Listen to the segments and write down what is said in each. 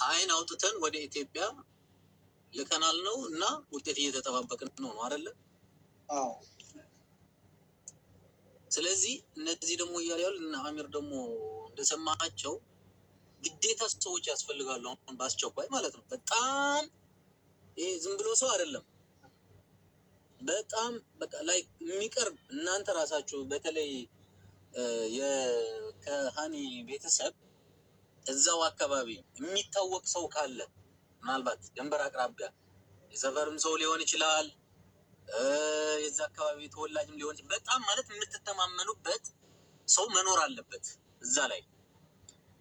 አይን አውጥተን ወደ ኢትዮጵያ ልከናል ነው እና ውጤት እየተጠባበቅን ነው አይደለ? አዎ። ስለዚህ እነዚህ ደግሞ እያሉ ያሉ እና አሚር ደግሞ እንደሰማቸው ግዴታ ሰዎች ያስፈልጋሉ አሁን በአስቸኳይ ማለት ነው። በጣም ይሄ ዝም ብሎ ሰው አይደለም። በጣም በቃ ላይ የሚቀርብ እናንተ ራሳችሁ በተለይ ከሃኒ ቤተሰብ እዛው አካባቢ የሚታወቅ ሰው ካለ ምናልባት ድንበር አቅራቢያ የሰፈርም ሰው ሊሆን ይችላል፣ የዛ አካባቢ ተወላጅም ሊሆን ይችላል። በጣም ማለት የምትተማመኑበት ሰው መኖር አለበት እዛ ላይ።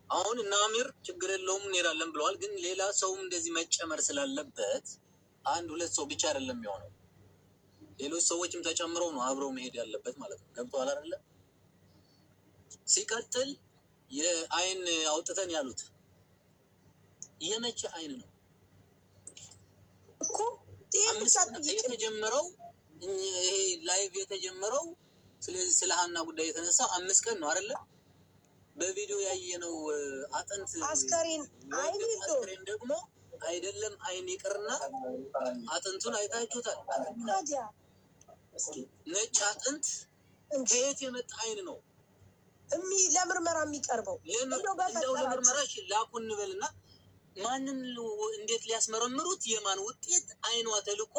አሁን እና አሚር ችግር የለውም እንሄዳለን ብለዋል። ግን ሌላ ሰውም እንደዚህ መጨመር ስላለበት አንድ ሁለት ሰው ብቻ አይደለም የሚሆነው፣ ሌሎች ሰዎችም ተጨምረው ነው አብረው መሄድ ያለበት ማለት ነው። ገብቶሃል አይደለ? ሲቀጥል የአይን አውጥተን ያሉት የመቼ አይን ነው እኮ የተጀመረው? ይሄ ላይቭ የተጀመረው ስለዚህ ስለ ሀና ጉዳይ የተነሳ 5 ቀን ነው አይደለ? በቪዲዮ ያየነው አጥንት አስከሬን ደግሞ አይደለም አይን ይቅርና አጥንቱን አይታችሁታል። ነጭ አጥንት ከየት የመጣ አይን ነው ለምርመራ የሚቀርበው? ለምርመራ ላኩ እንበልና ማንን እንዴት ሊያስመረምሩት? የማን ውጤት? አይኗ ተልቆ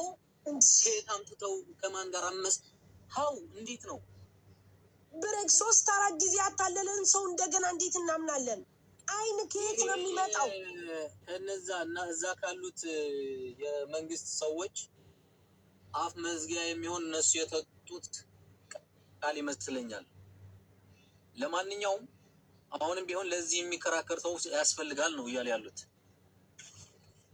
ከየት አምጥተው ከማን ጋር ሀው እንዴት ነው? ብሬክ 3-4 ጊዜ ያታለለን ሰው እንደገና እንዴት እናምናለን? አይን ከየት ነው የሚመጣው? ከነዛ እና እዛ ካሉት የመንግስት ሰዎች አፍ መዝጊያ የሚሆን እነሱ የተጡት ቃል ይመስለኛል። ለማንኛውም አሁንም ቢሆን ለዚህ የሚከራከር ሰው ያስፈልጋል ነው እያለ ያሉት።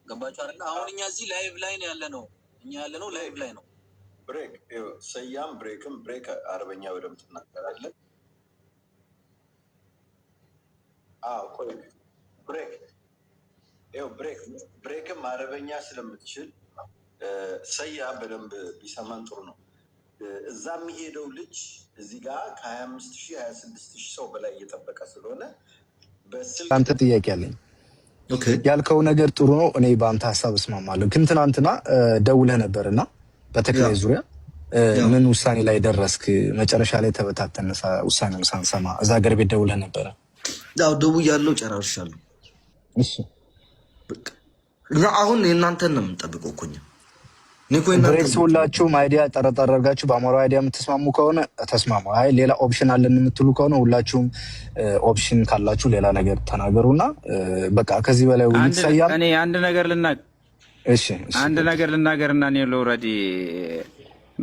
ገባችሁ አይደል? አሁን እኛ እዚህ ላይቭ ላይ ነው ያለነው። እኛ ያለነው ላይቭ ላይ ነው። ብሬክ ሰያም ብሬክም ብሬክ አረበኛ በደምብ ትናገራለህ? አዎ ቆይ ብሬክም አረበኛ ስለምትችል ሰያ በደንብ ቢሰማን ጥሩ ነው። እዛ የሚሄደው ልጅ እዚህ ጋር ከ25,000 26,000 ሰው በላይ እየጠበቀ ስለሆነ በስልክ አንተ ጥያቄ አለኝ። ያልከው ነገር ጥሩ ነው። እኔ በአንተ ሀሳብ እስማማለሁ። ግን ትናንትና ደውለህ ነበርና በተክላይ ዙሪያ ምን ውሳኔ ላይ ደረስክ? መጨረሻ ላይ ተበታተነ ውሳኔውን ሳንሰማ እዛ ሀገር ቤት ደውለህ ነበረ። ያው ደውያለሁ፣ ጨራርሻለሁ። እሺ በቃ አሁን የእናንተን ነው የምንጠብቀው እኮ እኛ ብሬክስ ሁላችሁም አይዲያ ጠረጠር አድርጋችሁ በአማራዊ አይዲያ የምትስማሙ ከሆነ ተስማሙ። አይ ሌላ ኦፕሽን አለን የምትሉ ከሆነ ሁላችሁም ኦፕሽን ካላችሁ ሌላ ነገር ተናገሩና በቃ ከዚህ በላይ ውይይት ሳይያል እኔ አንድ ነገር ልናገርና እኔ ኦልሬዲ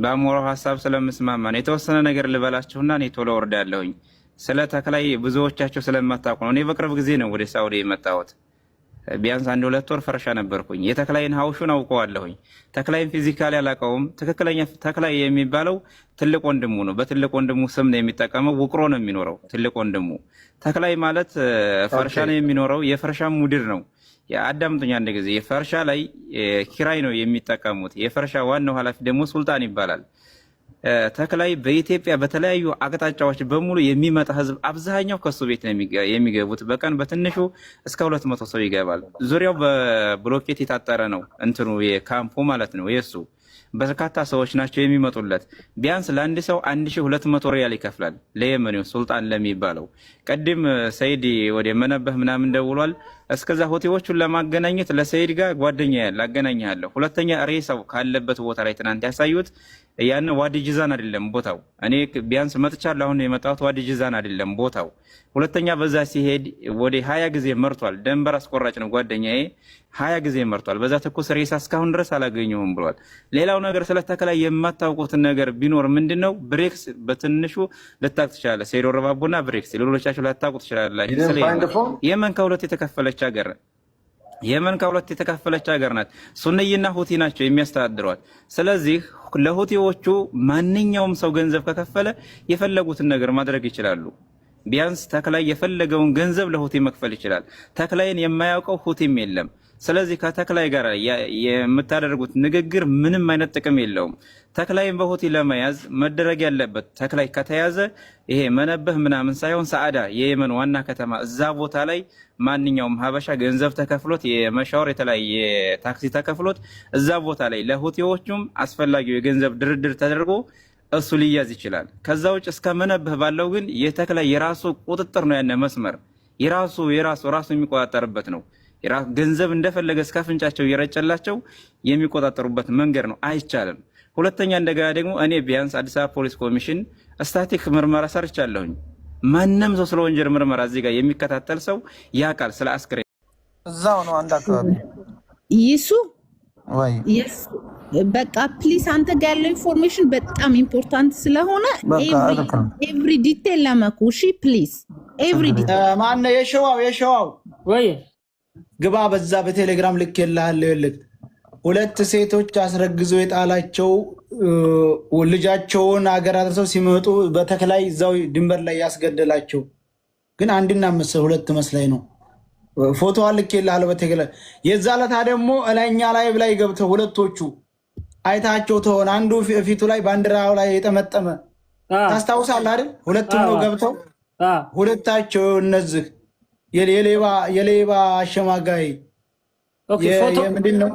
በአማራው ሀሳብ ስለምስማማ ነው የተወሰነ ነገር ልበላችሁና እኔ ቶሎ ወርዳለሁኝ። ስለ ተክላይ ብዙዎቻችሁ ስለማታውቁ ነው። እኔ በቅርብ ጊዜ ነው ወደ ሳውዲ የመጣሁት። ቢያንስ 1-2 ወር ፈረሻ ነበርኩኝ። የተክላይን ሀውሹን አውቀዋለሁኝ። ተክላይን ፊዚካሊ አላውቀውም። ትክክለኛ ተክላይ የሚባለው ትልቅ ወንድሙ ነው። በትልቅ ወንድሙ ስም ነው የሚጠቀመው። ውቅሮ ነው የሚኖረው ትልቅ ወንድሙ። ተክላይ ማለት ፈርሻ ነው የሚኖረው። የፈርሻ ሙድር ነው። አዳምጡኝ አንድ ጊዜ። የፈርሻ ላይ ኪራይ ነው የሚጠቀሙት። የፈርሻ ዋናው ኃላፊ ደግሞ ሱልጣን ይባላል። ተክላይ በኢትዮጵያ በተለያዩ አቅጣጫዎች በሙሉ የሚመጣ ህዝብ አብዛኛው ከሱ ቤት ነው የሚገቡት። በቀን በትንሹ እስከ 200 ሰው ይገባል። ዙሪያው በብሎኬት የታጠረ ነው እንትኑ የካምፑ ማለት ነው። የሱ በርካታ ሰዎች ናቸው የሚመጡለት። ቢያንስ ለአንድ ሰው 1200 ሪያል ይከፍላል። ለየመኔው ሱልጣን ለሚባለው ቅድም ሰይድ ወደ መነበህ ምናምን ደውሏል። እስከዛ ሆቴዎቹን ለማገናኘት ለሰይድ ጋር ጓደኛ ላገናኛለሁ። ሁለተኛ ሬሳው ካለበት ቦታ ላይ ትናንት ያሳዩት ያን ዋዲ ጅዛን አይደለም ቦታው። እኔ ቢያንስ መጥቻለሁ። አሁን የመጣሁት ዋዲ ጅዛን አይደለም ቦታው። ሁለተኛ በዛ ሲሄድ ወደ 20 ጊዜ መርቷል። ደንበር አስቆራጭ ነው ጓደኛዬ። 20 ጊዜ መርቷል። በዛ ትኩስ ሬሳ እስካሁን ድረስ አላገኘሁም ብሏል። ሌላው ነገር ስለ ተክላይ የማታውቁትን ነገር ቢኖር ምንድነው? ብሬክስ በትንሹ ልታውቁ ትችላለህ። ሰይዶ ረባቦና ብሬክስ ሌሎቻችሁ ላታውቁ ትችላላችሁ። የመን ከሁለት የተከፈለች ሀገር የመን ከሁለት የተከፈለች ሀገር ናት። ሱንይና ሁቲ ናቸው የሚያስተዳድሯት። ስለዚህ ለሁቲዎቹ ማንኛውም ሰው ገንዘብ ከከፈለ የፈለጉትን ነገር ማድረግ ይችላሉ። ቢያንስ ተክላይ የፈለገውን ገንዘብ ለሁቲ መክፈል ይችላል። ተክላይን የማያውቀው ሁቲም የለም። ስለዚህ ከተክላይ ጋር የምታደርጉት ንግግር ምንም አይነት ጥቅም የለውም። ተክላይን በሁቲ ለመያዝ መደረግ ያለበት ተክላይ ከተያዘ ይሄ መነበህ ምናምን ሳይሆን ሰዓዳ የየመን ዋና ከተማ እዛ ቦታ ላይ ማንኛውም ሀበሻ ገንዘብ ተከፍሎት የመሻወር የተለያየ ታክሲ ተከፍሎት እዛ ቦታ ላይ ለሁቲዎቹም አስፈላጊው የገንዘብ ድርድር ተደርጎ እሱ ሊያዝ ይችላል። ከዛ ውጭ እስከ መነበህ ባለው ግን የተክላይ የራሱ ቁጥጥር ነው። ያነ መስመር ራሱ የሚቆጣጠርበት ነው። ገንዘብ እንደፈለገ እስከ አፍንጫቸው እየረጨላቸው የሚቆጣጠሩበት መንገድ ነው። አይቻልም። ሁለተኛ እንደገና ደግሞ እኔ ቢያንስ አዲስ አበባ ፖሊስ ኮሚሽን ስታቲክ ምርመራ ሰርቻለሁኝ። ማንም ሰው ስለ ወንጀል ምርመራ እዚህ ጋር የሚከታተል ሰው ያውቃል። ስለ አስክሬን እዛው ነው አንድ አካባቢ ይሱ ወይ በቃ ፕሊስ፣ አንተ ጋር ያለው ኢንፎርሜሽን በጣም ኢምፖርታንት ስለሆነ ኤቭሪ ዲቴል ለመኩ። እሺ ፕሊስ ኤቭሪ ዲቴል ማነው የሸዋው ወይ ግባ በዛ በቴሌግራም ልክ የለህ 2 ሴቶች አስረግዞ የጣላቸው ልጃቸውን አገር አድርሰው ሲመጡ በተክላይ እዛው ድንበር ላይ ያስገደላቸው ግን አንድና መሰል 2 መስላይ ነው። ፎቶ ልክ የለህ በቴሌግራም የዛ ለታ ደግሞ እላኛ ላይ ገብተው 2ቶቹ አይታቸው ተሆነ አንዱ ፊቱ ላይ ባንዲራው ላይ የጠመጠመ ታስታውሳለህ አይደል? 2ቱም ነው ገብተው 2ታቸው እነዚህ የሌባ አሸማጋይ ምንድን ነው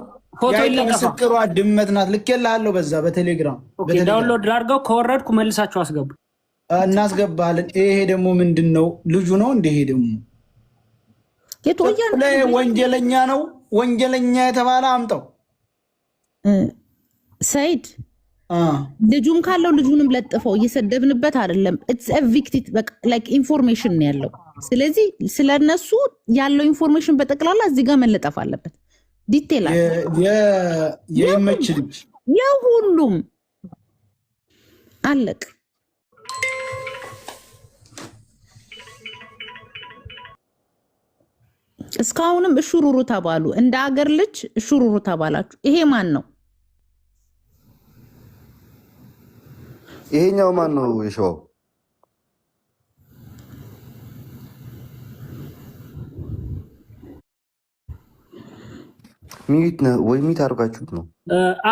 ምስክሯ ድመት ናት። ልኬልሃለሁ በዛ በቴሌግራም ዳውንሎድ አድርገው ከወረድኩ መልሳችሁ አስገቡ እናስገባለን። ይሄ ደግሞ ምንድን ነው? ልጁ ነው እንደ ይሄ ደግሞ ወንጀለኛ ነው። ወንጀለኛ የተባለ አምጠው ሰይድ ልጁም ካለው ልጁንም ለጥፈው እየሰደብንበት አይደለም። ኢትስ አ ቪክቲም ላይክ ኢንፎርሜሽን ነው ያለው። ስለዚህ ስለነሱ ያለው ኢንፎርሜሽን በጠቅላላ እዚህ ጋር መለጠፍ አለበት። ዲቴል የመች ልጅ የሁሉም አለቅ። እስካሁንም እሹሩሩ ተባሉ። እንደ አገር ልጅ እሹሩሩ ተባላችሁ። ይሄ ማን ነው? ይሄኛው ማን ነው? የሸዋው ሚት ነው ወይ ሚት አድርጋችሁት ነው?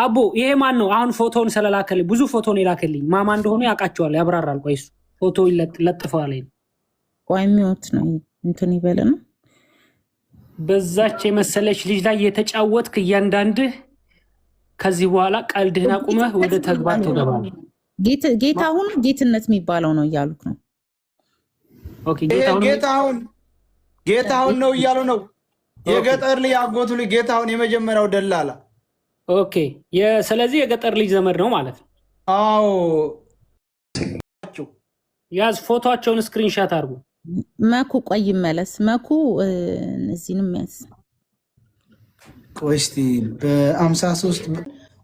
አቦ ይሄ ማን ነው? አሁን ፎቶውን ስለላከልኝ ብዙ ፎቶን የላከልኝ ማማ እንደሆነ ያውቃቸዋል፣ ያብራራል። ቆይ እሱ ፎቶ ይለጥፈዋል። ቆይ ሚውት ነው እንትን ይበልና በዛች የመሰለች ልጅ ላይ የተጫወትክ እያንዳንድህ ከዚህ በኋላ ቀልድህን አቁመህ ወደ ተግባር ትገባለህ። ጌታሁን ጌትነት የሚባለው ነው እያሉክ ነው። ኦኬ ጌታሁን ነው እያሉ ነው። የገጠር ልጅ አጎቱ ልጅ ጌታሁን የመጀመሪያው ደላላ። ኦኬ ስለዚህ የገጠር ልጅ ዘመድ ነው ማለት ነው። አዎ ያዝ ፎቶአቸውን ስክሪንሻት አድርጉ። መኩ ቆይ መለስ መኩ እነዚህንም ያዝ። ቆይ እስቲ በ53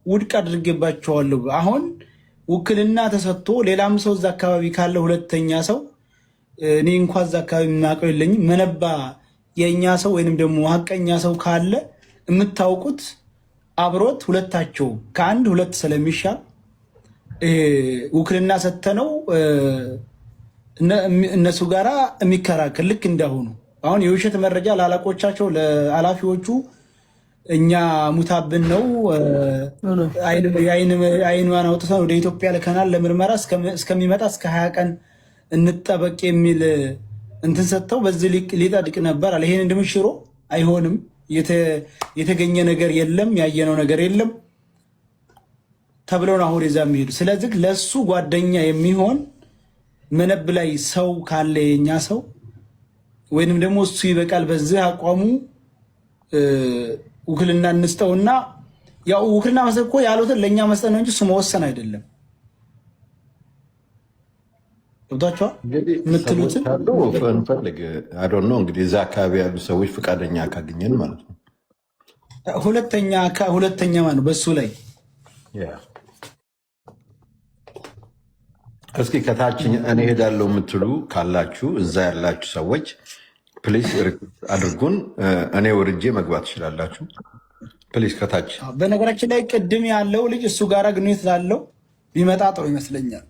ውድቅ አድርጌባቸዋለሁ። አሁን ውክልና ተሰጥቶ ሌላም ሰው እዛ አካባቢ ካለ ሁለተኛ ሰው እኔ እንኳን እዛ አካባቢ የማውቀው የለኝም። መነባ የእኛ ሰው ወይንም ደግሞ ሀቀኛ ሰው ካለ የምታውቁት አብሮት ሁለታቸው ከአንድ 2 ስለሚሻል ውክልና ሰጥተነው እነሱ ጋራ የሚከራከር ልክ እንዳሁኑ አሁን የውሸት መረጃ ለአለቆቻቸው ለኃላፊዎቹ እኛ ሙታብን ነው አይኗን አውጥተን ወደ ኢትዮጵያ ልከናል ለምርመራ እስከሚመጣ እስከ 20 ቀን እንጠበቅ የሚል እንትን ሰጥተው በዚህ ሊጠድቅ ነበር አለ። ይሄን እንደምሽሮ አይሆንም። የተገኘ ነገር የለም፣ ያየነው ነገር የለም ተብለው ነው አሁን እዛ የሚሄዱ። ስለዚህ ለሱ ጓደኛ የሚሆን መነብ ላይ ሰው ካለ የኛ ሰው ወይንም ደግሞ እሱ ይበቃል በዚህ አቋሙ ውክልና እንስጠውና ያው ውክልና መስጠት እኮ ያሉትን ለእኛ መስጠት ነው እንጂ እሱ መወሰን አይደለም። ገብቷቸዋል የምትሉትን እንፈልግ አዶን ነው እንግዲህ እዛ አካባቢ ያሉ ሰዎች ፈቃደኛ ካገኘን ማለት ነው። ሁለተኛ ማለት በሱ ላይ እስኪ ከታች እኔ ሄዳለሁ የምትሉ ካላችሁ እዛ ያላችሁ ሰዎች ፕሊስ አድርጉን። እኔ ወርጄ መግባት ትችላላችሁ። ፕሊስ ከታች በነገራችን ላይ ቅድም ያለው ልጅ እሱ ጋር ግንኙነት ላለው ቢመጣ ጥሩ ይመስለኛል።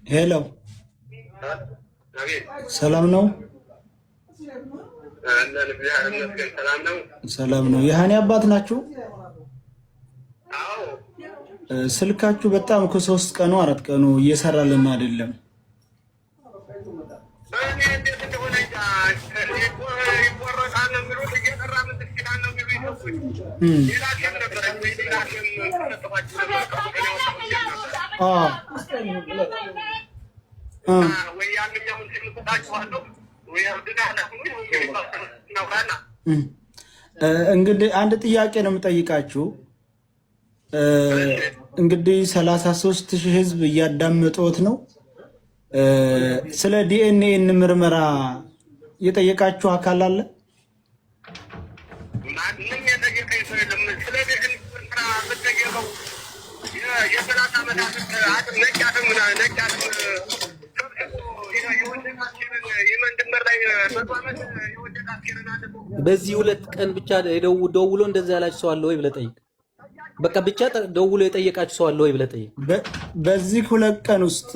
ሄሎ ሰላም ነው? ሰላም ነው። የሃኒ አባት ናችሁ? ስልካችሁ በጣም ከ3 ቀኑ 4 ቀኑ እየሰራልን አይደለም። እንግዲህ አንድ ጥያቄ ነው የምጠይቃችሁ። እንግዲህ 33,000 ህዝብ እያዳመጡት ነው። ስለ ዲኤንኤ ምርመራ የጠየቃችሁ አካል አለ? በዚህ 2 ቀን ብቻ ደውሎ እንደዛ ያላችሁ ሰው አለ ወይ ብለህ ጠይቅ። በቃ ብቻ ደውሎ የጠየቃችሁ ሰው አለ ወይ ብለህ ጠይቅ። በዚህ 2 ቀን ውስጥ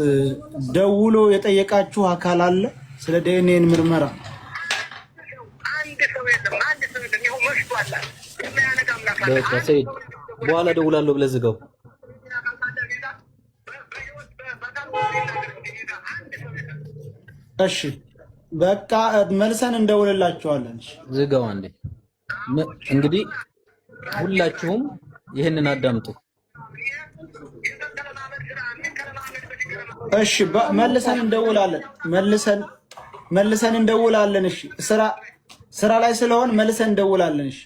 ደውሎ የጠየቃችሁ አካል አለ ስለ ዲኤንኤ ምርመራ? በቃ ሰይድ በኋላ ደውላለሁ ብለህ ዝጋው። እሺ በቃ መልሰን እንደውልላችኋለን። ዝጋው አንዴ። እንግዲህ ሁላችሁም ይህንን አዳምጡ። እሺ መልሰን እንደውላለን። መልሰን እንደውላለን። እሺ ስራ ላይ ስለሆን መልሰን እንደውላለን። እሺ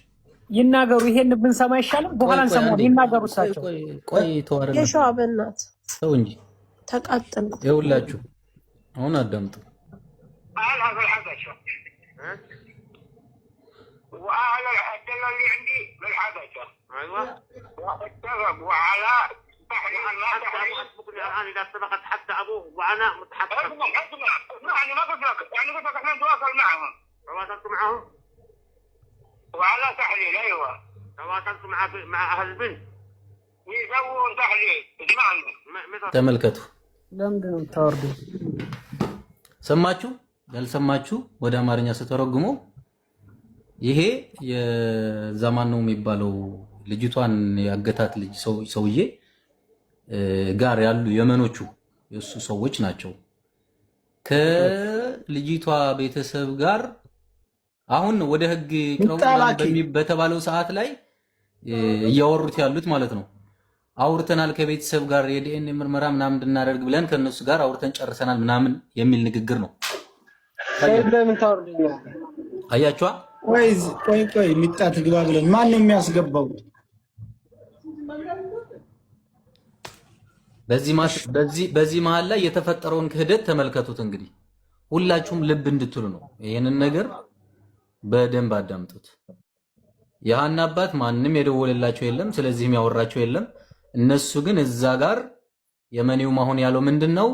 ይናገሩ። ይሄን ብንሰማ ይሻላል። በኋላ እንሰማለን። ይናገሩ እሳቸው። ቆይ ተዋረደ የሸዋብ እናት ሰው እንጂ ተቃጥል። ይኸውላችሁ አሁን አዳምጡ። وأهل الدلة اللي عندي بالحبشة أيوة واتفقوا على تحريم لا تحريم الآن إذا سبقت حتى أبوه وأنا متحقق اسمعني ما قلت لك يعني قلت لك احنا نتواصل معهم تواصلتوا معهم وعلى تحليل أيوة تواصلتوا مع أهل البنت يسوون تحليل اسمعني ተመልከቱ። ለምንድን ነው የምታወርዱት? ሰማችሁ? ያልሰማችሁ ወደ አማርኛ ስተረጉመው ይሄ የዛማን ነው የሚባለው ልጅቷን ያገታት ልጅ ሰውዬ ጋር ያሉ የመኖቹ የሱ ሰዎች ናቸው። ከልጅቷ ቤተሰብ ጋር አሁን ወደ ህግ በተባለው ሰዓት ላይ እያወሩት ያሉት ማለት ነው። አውርተናል ከቤተሰብ ጋር የዲኤንኤ ምርመራ ምናምን እንድናደርግ ብለን ከነሱ ጋር አውርተን ጨርሰናል ምናምን የሚል ንግግር ነው። አያችኋ? ቆይ ሚጣት ግባ ብለን ማን ነው የሚያስገባው? በዚህ መሀል ላይ የተፈጠረውን ክህደት ተመልከቱት። እንግዲህ ሁላችሁም ልብ እንድትሉ ነው። ይሄንን ነገር በደንብ አዳምጡት። የሃና አባት ማንም የደወለላቸው የለም፣ ስለዚህም ያወራቸው የለም። እነሱ ግን እዛ ጋር የመኒው ማሁን ያለው ምንድነው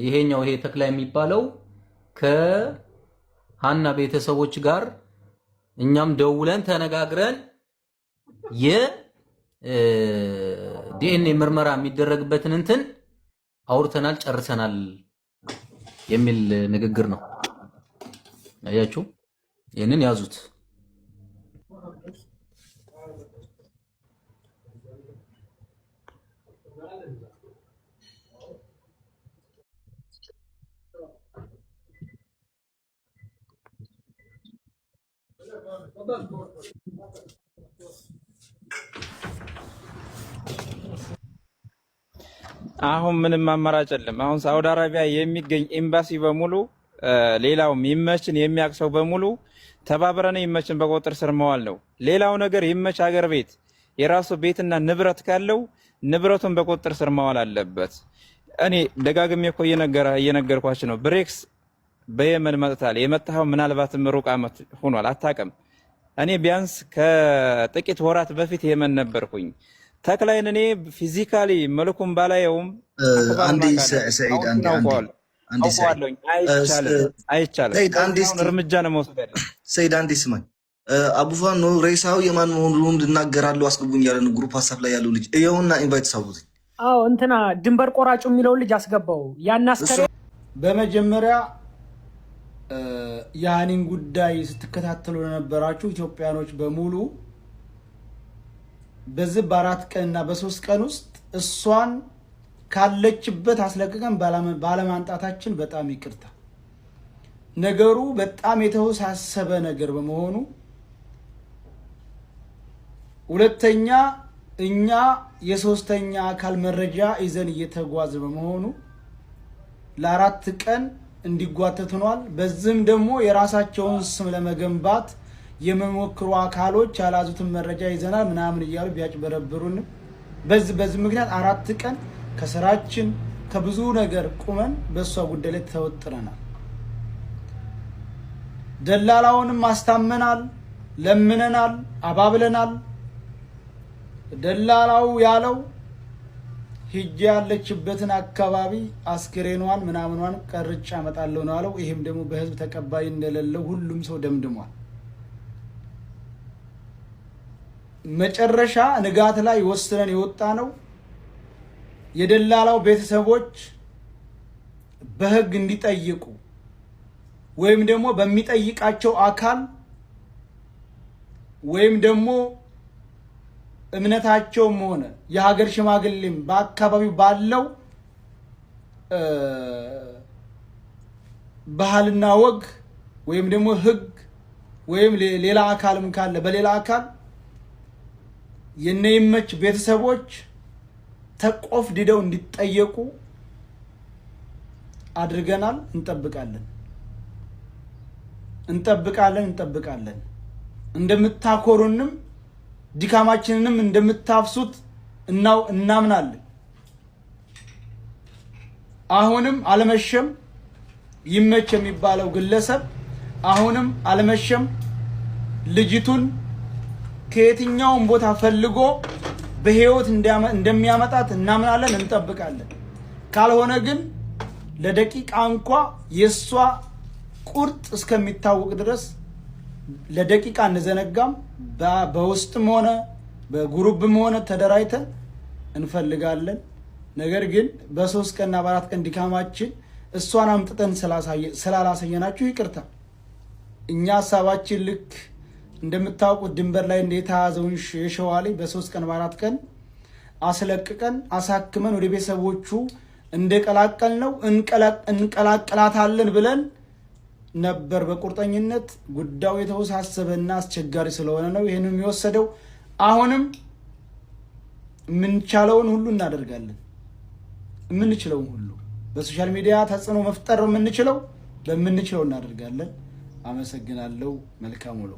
ይሄኛው ይሄ ተክላ የሚባለው ከሃና ቤተሰቦች ጋር እኛም ደውለን ተነጋግረን የዲኤንኤ ምርመራ የሚደረግበትን እንትን አውርተናል ጨርሰናል የሚል ንግግር ነው። አያችሁ? ይሄንን ያዙት። አሁን ምንም አማራጭ የለም። አሁን ሳውዲ አረቢያ የሚገኝ ኤምባሲ በሙሉ ሌላውም ይመችን የሚያቅሰው በሙሉ ተባብረን ይመችን በቁጥጥር ስር መዋል ነው። ሌላው ነገር ይመች ሀገር ቤት የራሱ ቤትና ንብረት ካለው ንብረቱን በቁጥጥር ስር መዋል አለበት። እኔ ደጋግሜ እኮ እየነገርኳችሁ ነው። ብሬክስ በየመን መጥታል። የመጣው ምናልባትም ሩቅ ዓመት ሆኗል፣ አታውቅም። እኔ ቢያንስ ከጥቂት ወራት በፊት የመን ነበርኩኝ። ተክላይን እኔ ፊዚካሊ መልኩም ባላየውም አንዴ ሰዒድ አይቻልም። እርምጃ ነው መውሰድ ያለ። ሰይድ አንዴ ስማኝ። አቡፋኖ ሬሳው የማን መሆኑን ልናገራለሁ አስገቡኝ ያለን ግሩፕ ሀሳብ ላይ ያለው ልጅ ይኸውና ኢንቫይት ሳቡት አዎ እንትና ድንበር ቆራጩ የሚለው ልጅ አስገባው ያን አስከሬ በመጀመሪያ ያኒን ጉዳይ ስትከታተሉ ለነበራችሁ ኢትዮጵያኖች በሙሉ በዚህ በ4 ቀንና በ3 ቀን ውስጥ እሷን ካለችበት አስለቅቀን ባለማንጣታችን በጣም ይቅርታ። ነገሩ በጣም የተወሳሰበ ነገር በመሆኑ ሁለተኛ እኛ የሶስተኛ አካል መረጃ ይዘን እየተጓዘ በመሆኑ ለ4 ቀን እንዲጓተቱናል። በዚህም ደግሞ የራሳቸውን ስም ለመገንባት የመሞክሩ አካሎች ያላዙትን መረጃ ይዘናል ምናምን እያሉ ቢያጭበረብሩን በዚህ ምክንያት 4 ቀን ከስራችን ከብዙ ነገር ቁመን በሷ ጉዳይ ላይ ተወጥረናል። ደላላውንም አስታመናል፣ ለምነናል፣ አባብለናል። ደላላው ያለው ሂጅ ያለችበትን አካባቢ አስክሬኗን ምናምኗን ቀርጬ አመጣለሁ ነው ያለው። ይሄም ደግሞ በህዝብ ተቀባይ እንደሌለው ሁሉም ሰው ደምድሟል። መጨረሻ ንጋት ላይ ወስነን የወጣ ነው የደላላው ቤተሰቦች በህግ እንዲጠይቁ ወይም ደግሞ በሚጠይቃቸው አካል ወይም ደግሞ እምነታቸውም ሆነ የሀገር ሽማግሌም በአካባቢው ባለው ባህልና ወግ ወይም ደግሞ ህግ ወይም ሌላ አካልም ካለ በሌላ አካል የነይመች ቤተሰቦች ተቆፍድደው እንዲጠየቁ አድርገናል። እንጠብቃለን። እንደምታኮሩንም ድካማችንንም እንደምታፍሱት እናምናለን። አሁንም አለመሸም ይመች የሚባለው ግለሰብ አሁንም አለመሸም ልጅቱን ከየትኛውም ቦታ ፈልጎ በህይወት እንደሚያመጣት እናምናለን፣ እንጠብቃለን። ካልሆነ ግን ለደቂቃ እንኳ የሷ ቁርጥ እስከሚታወቅ ድረስ ለደቂቃ እንዘነጋም። በውስጥም ሆነ በግሩፕም ሆነ ተደራይተን እንፈልጋለን። ነገር ግን በ3 ቀንና በ4 ቀን ድካማችን እሷን አምጥተን ስላላሳየናችሁ ይቅርታ። እኛ ሐሳባችን ልክ እንደምታውቁት ድንበር ላይ እንደተያዘውን የሸዋሊ በ3 ቀን በ4 ቀን አስለቅቀን አሳክመን ወደ ቤተሰቦቹ እንደቀላቀል ነው እንቀላቀላታለን ብለን ነበር። በቁርጠኝነት ጉዳዩ የተወሳሰበና አስቸጋሪ ስለሆነ ነው ይሄንን የሚወሰደው። አሁንም የምንቻለውን ሁሉ እናደርጋለን። የምንችለውን ሁሉ በሶሻል ሚዲያ ተጽዕኖ መፍጠር የምንችለው በምንችለው እናደርጋለን። አመሰግናለሁ። መልካም ውሎ